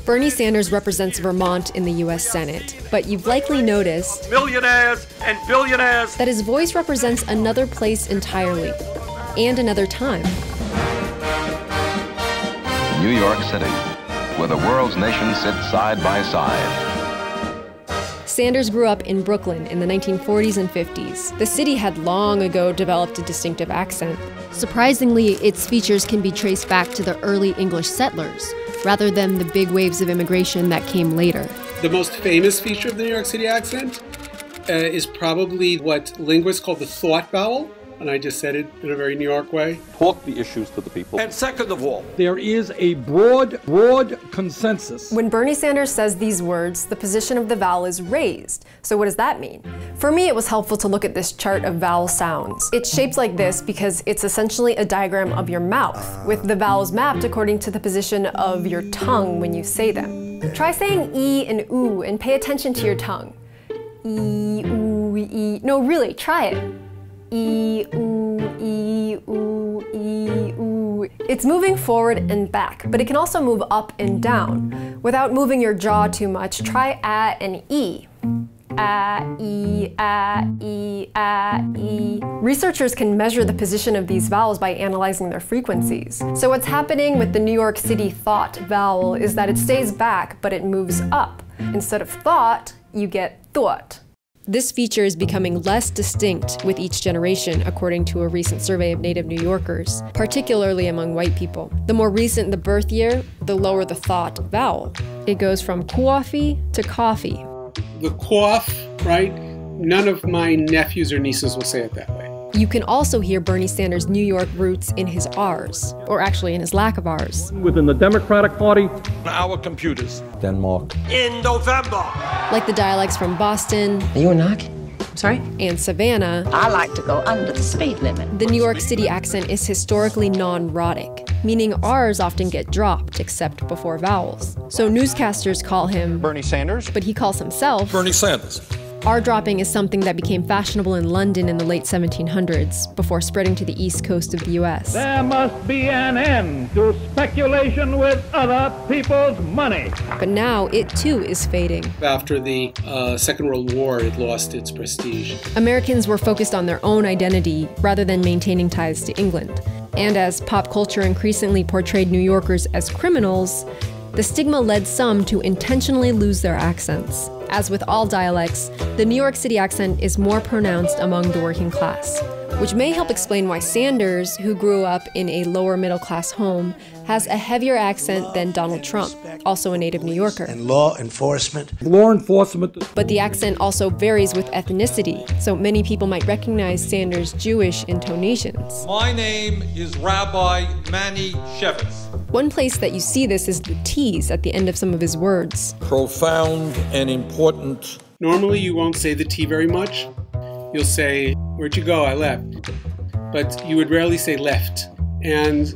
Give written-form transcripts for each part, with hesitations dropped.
Bernie Sanders represents Vermont in the US Senate, but you've likely noticed millionaires and billionaires that his voice represents another place entirely, and another time. New York City, where the world's nations sit side by side. Sanders grew up in Brooklyn in the 1940s and 50s. The city had long ago developed a distinctive accent. Surprisingly, its features can be traced back to the early English settlers, rather than the big waves of immigration that came later. The most famous feature of the New York City accent is probably what linguists call the thought vowel. And I just said it in a very New York way. talk the issues to the people. And second of all, there is a broad consensus. When Bernie Sanders says these words, the position of the vowel is raised. So what does that mean? For me, it was helpful to look at this chart of vowel sounds. It's shaped like this because it's essentially a diagram of your mouth, with the vowels mapped according to the position of your tongue when you say them. Try saying E and oo and pay attention to your tongue. E, oo, E. No, really, try it. E, oo, E, oo, E, oo. It's moving forward and back, but it can also move up and down. Without moving your jaw too much, try A and E. A, E, A, E, A, E. Researchers can measure the position of these vowels by analyzing their frequencies. So what's happening with the New York City thought vowel is that it stays back, but it moves up. Instead of thought, you get thought. This feature is becoming less distinct with each generation, according to a recent survey of native New Yorkers, particularly among white people. The more recent the birth year, the lower the thought vowel. It goes from coffee to coffee. The cough, right? None of my nephews or nieces will say it that way. You can also hear Bernie Sanders' New York roots in his R's, or actually in his lack of R's. Within the Democratic Party, our computers. Denmark. In November. Like the dialects from Boston. Are you a knock? Sorry? And Savannah. I like to go under the speed limit. The New York City accent is historically non-rhotic, meaning R's often get dropped except before vowels. So newscasters call him Bernie Sanders. But he calls himself Bernie Sanders. R dropping is something that became fashionable in London in the late 1700s, before spreading to the east coast of the US. There must be an end to speculation with other people's money. But now it too is fading. After the Second World War, it lost its prestige. Americans were focused on their own identity rather than maintaining ties to England. And as pop culture increasingly portrayed New Yorkers as criminals, the stigma led some to intentionally lose their accents. As with all dialects, the New York City accent is more pronounced among the working class, which may help explain why Sanders, who grew up in a lower middle class home, has a heavier accent than Donald Trump, also a native New Yorker. And law enforcement. But the accent also varies with ethnicity, so many people might recognize Sanders' Jewish intonations. My name is Rabbi Manny Shevitz. One place that you see this is the T's at the end of some of his words. Profound and important. Normally you won't say the T very much. You'll say, where'd you go? I left. But you would rarely say left. And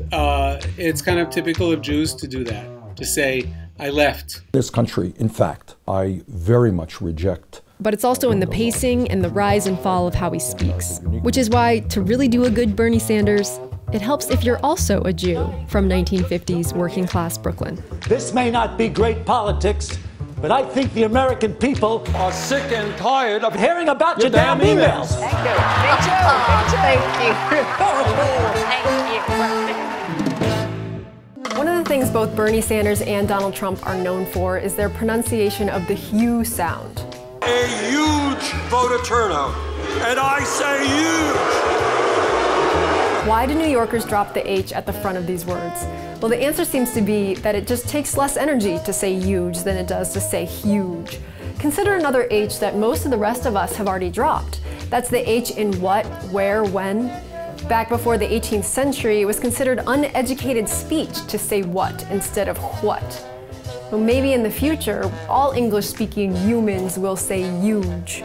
it's kind of typical of Jews to do that, to say, I left. This country, in fact, I very much reject. But it's also in the pacing and the rise and fall of how he speaks. Which is why, to really do a good Bernie Sanders, it helps if you're also a Jew from 1950s working class Brooklyn. This may not be great politics, but I think the American people Are sick and tired of hearing about your damn emails. Thank you. Me too. Thank you. One of the things both Bernie Sanders and Donald Trump are known for is their pronunciation of the hue sound. a huge voter turnout. And I say huge. Why do New Yorkers drop the H at the front of these words? Well, the answer seems to be that it just takes less energy to say huge than it does to say huge. Consider another H that most of the rest of us have already dropped. That's the H in what, where, when. Back before the 18th century, it was considered uneducated speech to say what instead of what. Well, maybe in the future, all English-speaking humans will say huge.